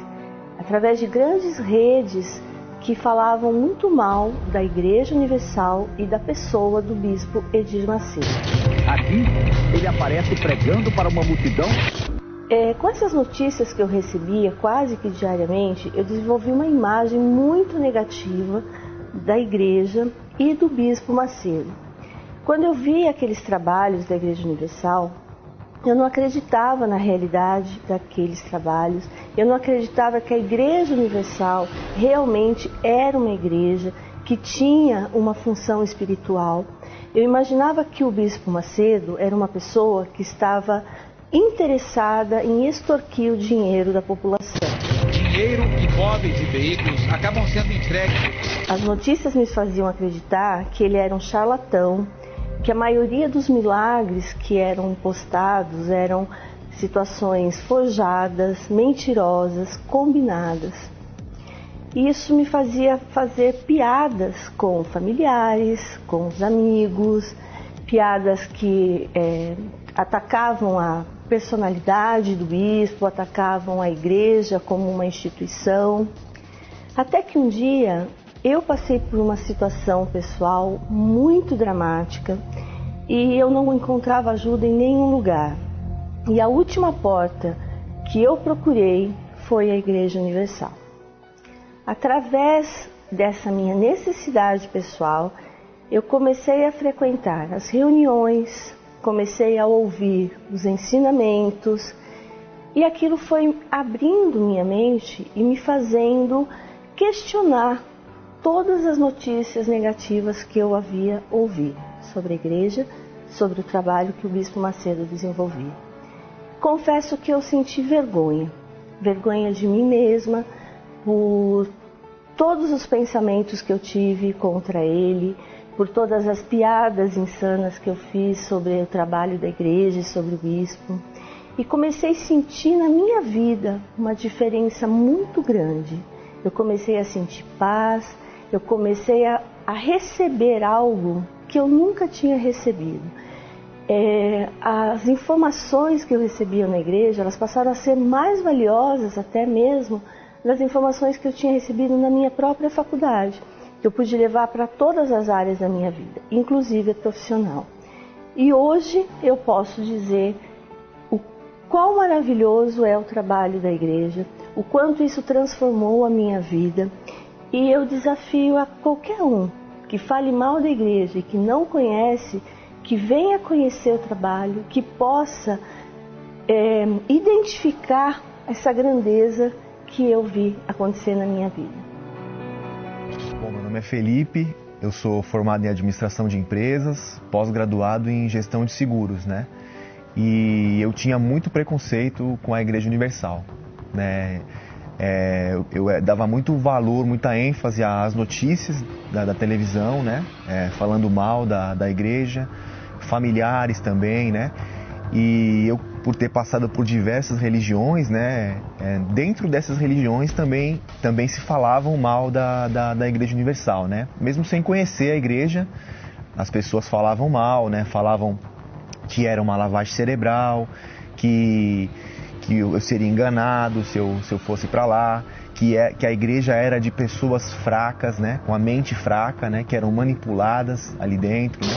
através de grandes redes que falavam muito mal da Igreja Universal e da pessoa do bispo Edir Macedo. Aqui, ele aparece pregando para uma multidão. Com essas notícias que eu recebia quase que diariamente, eu desenvolvi uma imagem muito negativa da igreja e do bispo Macedo. Quando eu vi aqueles trabalhos da Igreja Universal, eu não acreditava na realidade daqueles trabalhos, eu não acreditava que a Igreja Universal realmente era uma igreja que tinha uma função espiritual. Eu imaginava que o bispo Macedo era uma pessoa que estava interessada em extorquir o dinheiro da população. Dinheiro, imóveis e veículos acabam sendo entregues. As notícias me faziam acreditar que ele era um charlatão, que a maioria dos milagres que eram postados eram situações forjadas, mentirosas, combinadas. Isso me fazia fazer piadas com familiares, com os amigos, piadas que atacavam a personalidade do bispo, atacavam a igreja como uma instituição. Até que um dia eu passei por uma situação pessoal muito dramática e eu não encontrava ajuda em nenhum lugar. E a última porta que eu procurei foi a Igreja Universal. Através dessa minha necessidade pessoal, eu comecei a frequentar as reuniões, comecei a ouvir os ensinamentos e aquilo foi abrindo minha mente e me fazendo questionar todas as notícias negativas que eu havia ouvido sobre a igreja, sobre o trabalho que o Bispo Macedo desenvolvia. Confesso que eu senti vergonha de mim mesma por todos os pensamentos que eu tive contra ele, por todas as piadas insanas que eu fiz sobre o trabalho da igreja e sobre o bispo. E comecei a sentir na minha vida uma diferença muito grande. Eu comecei a sentir paz, eu comecei a receber algo que eu nunca tinha recebido. As informações que eu recebia na igreja, elas passaram a ser mais valiosas até mesmo das informações que eu tinha recebido na minha própria faculdade, que eu pude levar para todas as áreas da minha vida, inclusive a profissional. E hoje eu posso dizer o quão maravilhoso é o trabalho da igreja, o quanto isso transformou a minha vida. E eu desafio a qualquer um que fale mal da igreja e que não conhece, que venha conhecer o trabalho, que possa identificar essa grandeza que eu vi acontecer na minha vida. Bom, meu nome é Felipe, eu sou formado em administração de empresas, pós-graduado em gestão de seguros, né? E eu tinha muito preconceito com a Igreja Universal, né? Eu dava muito valor, muita ênfase às notícias da televisão, né? Falando mal da igreja, familiares também, né? E eu, por ter passado por diversas religiões, né? Dentro dessas religiões também se falavam mal da Igreja Universal, né? Mesmo sem conhecer a igreja, as pessoas falavam mal, né? Falavam que era uma lavagem cerebral, que eu seria enganado se eu fosse para lá, que a igreja era de pessoas fracas, né, com a mente fraca, né, que eram manipuladas ali dentro, né?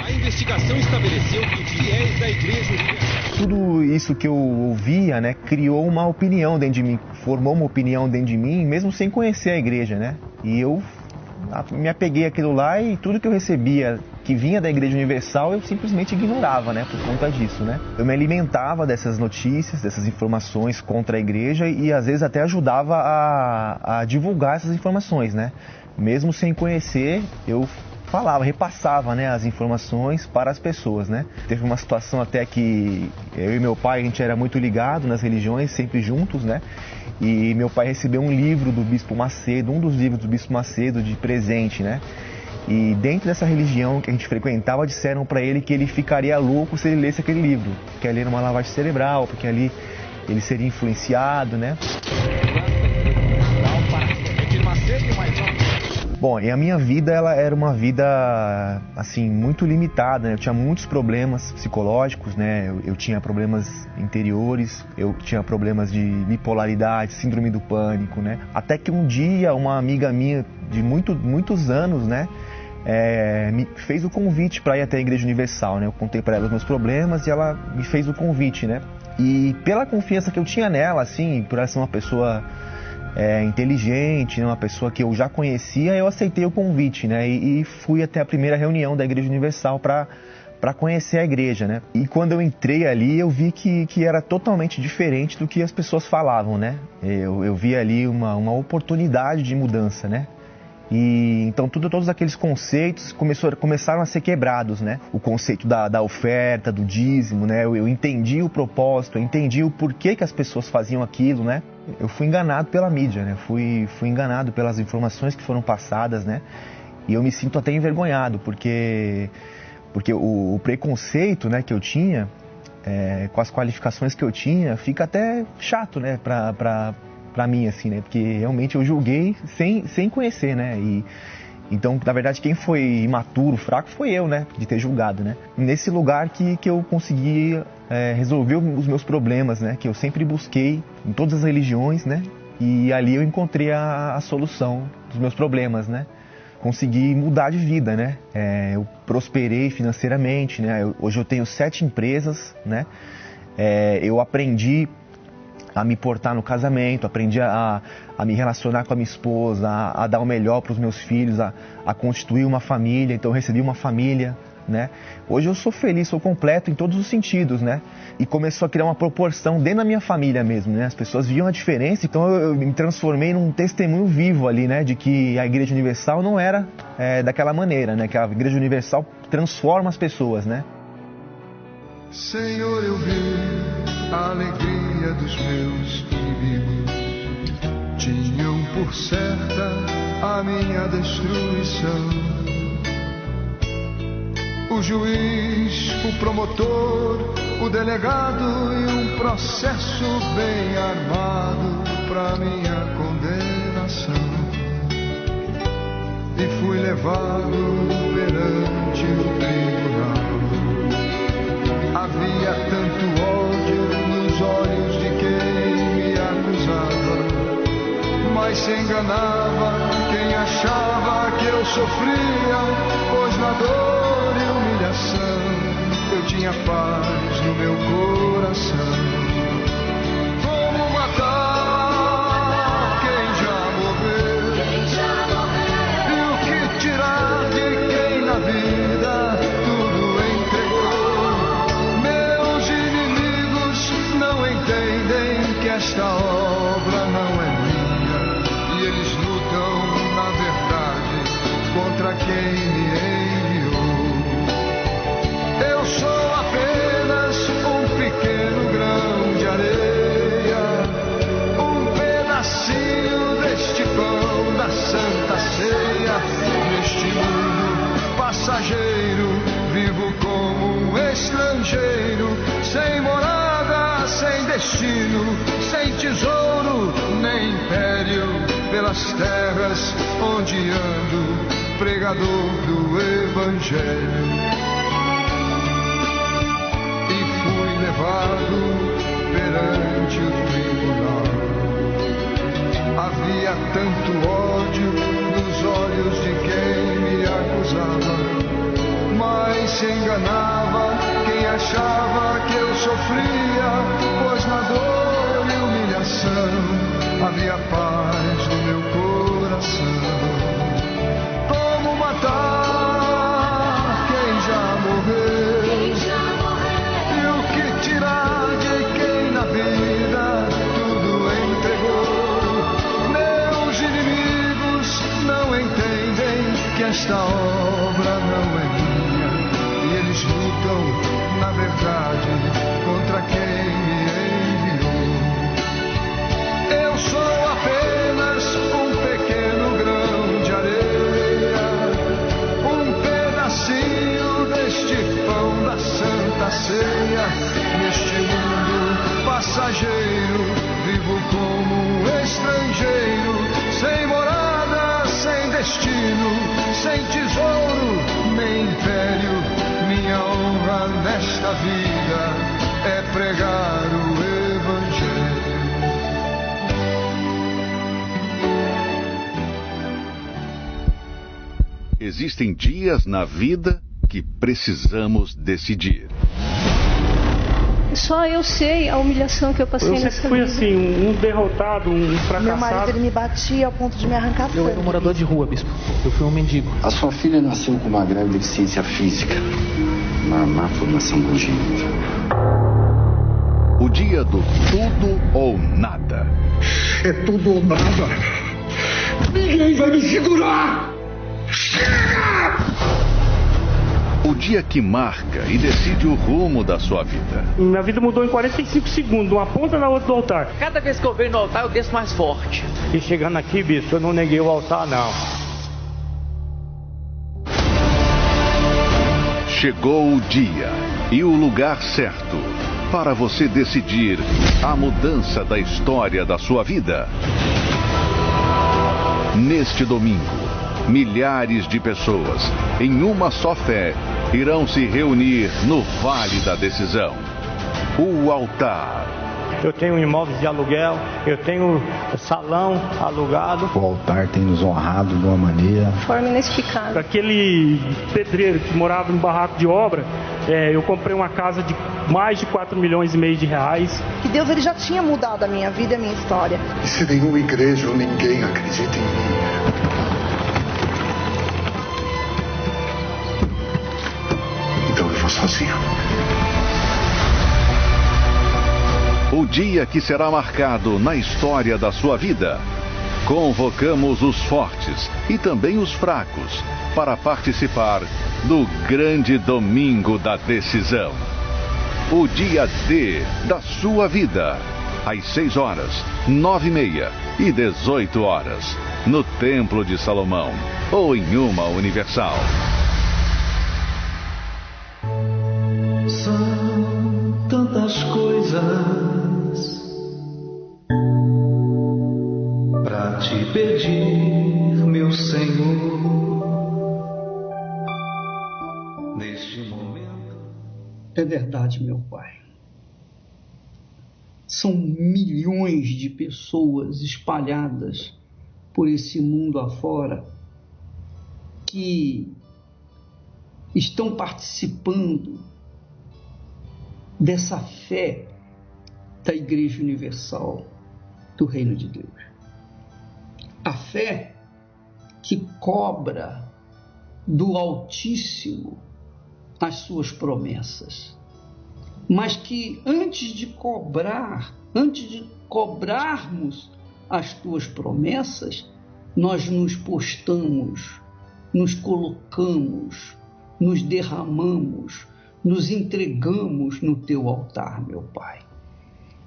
A investigação estabeleceu que fiéis da igreja... Tudo isso que eu ouvia, né, criou uma opinião dentro de mim, formou uma opinião dentro de mim, mesmo sem conhecer a igreja, né? E eu me apeguei àquilo lá e tudo que eu recebia que vinha da Igreja Universal eu simplesmente ignorava, né, por conta disso, né? Eu me alimentava dessas notícias, dessas informações contra a igreja e às vezes até ajudava a divulgar essas informações, né? Mesmo sem conhecer, eu repassava, né, as informações para as pessoas, né? Teve uma situação até que eu e meu pai, a gente era muito ligado nas religiões, sempre juntos, né? E meu pai recebeu um livro do Bispo Macedo, um dos livros do Bispo Macedo de presente, né? E dentro dessa religião que a gente frequentava, disseram para ele que ele ficaria louco se ele lesse aquele livro, porque ali era uma lavagem cerebral, porque ali ele seria influenciado, né? Bom, e a minha vida, ela era uma vida, assim, muito limitada, né? Eu tinha muitos problemas psicológicos, né? Eu tinha problemas interiores, eu tinha problemas de bipolaridade, síndrome do pânico, né? Até que um dia, uma amiga minha de muitos anos, né? Me fez o convite para ir até a Igreja Universal, né? Eu contei para ela os meus problemas e ela me fez o convite, né? E pela confiança que eu tinha nela, assim, por ela ser uma pessoa... inteligente, né? Uma pessoa que eu já conhecia, eu aceitei o convite, né? E fui até a primeira reunião da Igreja Universal para conhecer a igreja, né? E quando eu entrei ali, eu vi que era totalmente diferente do que as pessoas falavam, né? Eu vi ali uma oportunidade de mudança, né? E então todos aqueles conceitos começaram a ser quebrados, né? O conceito da oferta, do dízimo, né? Eu entendi o propósito, eu entendi o porquê que as pessoas faziam aquilo, né? Eu fui enganado pela mídia, né? Fui enganado pelas informações que foram passadas, né? E eu me sinto até envergonhado, porque o preconceito, né, que eu tinha, com as qualificações que eu tinha, fica até chato, né, pra mim, assim, né? Porque realmente eu julguei sem conhecer, né? Então, na verdade, quem foi imaturo, fraco, foi eu, né? De ter julgado, né? Nesse lugar que eu consegui resolver os meus problemas, né? Que eu sempre busquei em todas as religiões, né? E ali eu encontrei a solução dos meus problemas, né? Consegui mudar de vida, né? Eu prosperei financeiramente, né? Hoje eu tenho 7 empresas, né? Eu aprendi a me portar no casamento, aprendi a me relacionar com a minha esposa, a dar o melhor para os meus filhos, a constituir uma família. Então eu recebi uma família, né? Hoje eu sou feliz, sou completo em todos os sentidos, né? E começou a criar uma proporção dentro da minha família mesmo, né? As pessoas viam a diferença, então eu me transformei num testemunho vivo ali, né? De que a Igreja Universal não era daquela maneira, né? Que a Igreja Universal transforma as pessoas, né? Senhor, eu vi a alegria dos meus inimigos, tinham por certa a minha destruição. O juiz, o promotor, o delegado e um processo bem armado para minha condenação. E fui levado perante o tribunal. Havia tanto ódio nos olhos de quem me acusava, mas se enganava quem achava que eu sofria, pois na dor e humilhação eu tinha paz no meu coração. Como matar quem já morreu? E o que tirar de quem na vida tudo entregou? Meus inimigos não entendem que esta obra não é minha, e eles lutam na verdade contra quem me enviou. Eu sou apenas um pequeno grão de areia, um pedacinho deste pão da Santa Ceia. Neste mundo passageiro, vivo como um estrangeiro, sem morada, sem destino, sem tesouro nem império, pelas terras onde ando, pregador do Evangelho. Levado perante o tribunal. Havia tanto ódio nos olhos de quem me acusava, mas se enganava quem achava que eu sofria, pois na dor e humilhação havia paz no meu coração. Como matar quem já morreu? Tirar de quem na vida tudo entregou. Meus inimigos não entendem que esta obra não é minha, e eles lutam na verdade contra quem me enviou. Eu sou apenas um pequeno grão de areia, um pedacinho deste pão da Santa Ceia. Neste mundo passageiro, vivo como um estrangeiro, sem morada, sem destino, sem tesouro nem império. Minha honra nesta vida é pregar o Evangelho. Existem dias na vida que precisamos decidir. Só eu sei a humilhação que eu passei nessa vida. Eu sempre fui assim, um derrotado, um fracassado. Meu marido, ele me batia ao ponto de me arrancar sangue. Eu era um morador de rua, bispo. Eu fui um mendigo. A sua filha nasceu com uma grave deficiência física, uma má formação congênita. O dia do tudo ou nada. É tudo ou nada. Ninguém vai me segurar. Chega! O dia que marca e decide o rumo da sua vida. Minha vida mudou em 45 segundos, uma ponta na outra do altar. Cada vez que eu venho no altar, eu desço mais forte. E chegando aqui, bispo, eu não neguei o altar, não. Chegou o dia e o lugar certo para você decidir a mudança da história da sua vida. Neste domingo, milhares de pessoas, em uma só fé, irão se reunir no Vale da Decisão. O altar. eu tenho imóveis de aluguel, eu tenho salão alugado. O altar tem nos honrado de uma maneira... De forma inexplicável. Aquele pedreiro que morava em barraco de obra, eu comprei uma casa de mais de 4 milhões e meio de reais. Que Deus ele já tinha mudado a minha vida e a minha história. E se nenhuma igreja ou ninguém acredita em mim, então eu vou sozinho. O dia que será marcado na história da sua vida. Convocamos os fortes e também os fracos para participar do grande domingo da decisão. O dia D da sua vida. Às 6 horas, 9h30 e 18 horas. No Templo de Salomão ou em uma Universal. São tantas coisas pra te pedir, meu Senhor, neste momento. É verdade, meu Pai. São milhões de pessoas espalhadas por esse mundo afora que estão participando dessa fé da Igreja Universal do Reino de Deus. A fé que cobra do Altíssimo as suas promessas, mas que antes de cobrarmos as tuas promessas, nós nos postamos, nos colocamos, nos derramamos, nos entregamos no teu altar, meu Pai.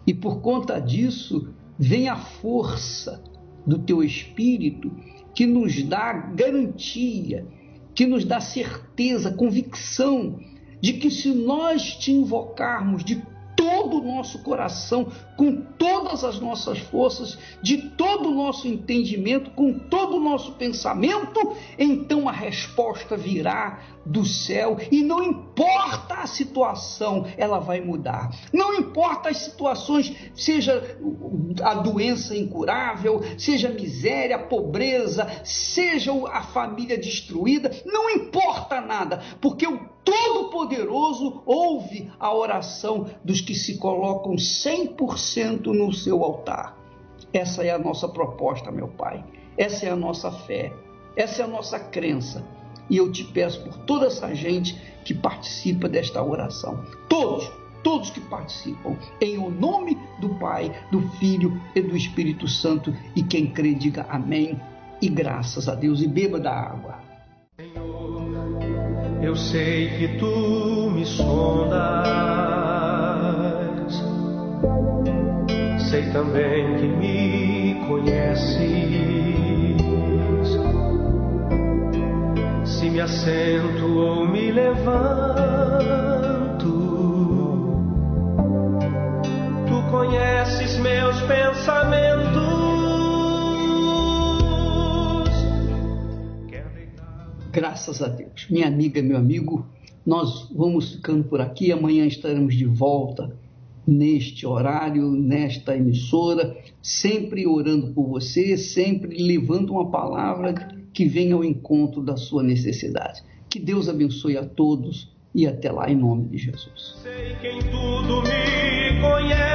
E por conta disso, vem a força do teu Espírito que nos dá garantia, que nos dá certeza, convicção de que se nós te invocarmos de todo o nosso coração, com todas as nossas forças, de todo o nosso entendimento, com todo o nosso pensamento, então a resposta virá do céu e não importa a situação, ela vai mudar. Não importa as situações, seja a doença incurável, seja a miséria, a pobreza, seja a família destruída, não importa nada, porque o Todo-Poderoso ouve a oração dos que se colocam 100% no seu altar. Essa é a nossa proposta, meu Pai. Essa é a nossa fé. Essa é a nossa crença. E eu te peço por toda essa gente que participa desta oração. Todos que participam. Em o nome do Pai, do Filho e do Espírito Santo. E quem crê, diga amém. E graças a Deus. E beba da água. Eu sei que tu me sondas, sei também que me conheces. Se me assento ou me levanto, tu conheces meus pensamentos. Graças a Deus. Minha amiga, meu amigo, nós vamos ficando por aqui. Amanhã estaremos de volta neste horário, nesta emissora, sempre orando por você, sempre levando uma palavra que venha ao encontro da sua necessidade. Que Deus abençoe a todos e até lá, em nome de Jesus. Sei quem tudo me conhece.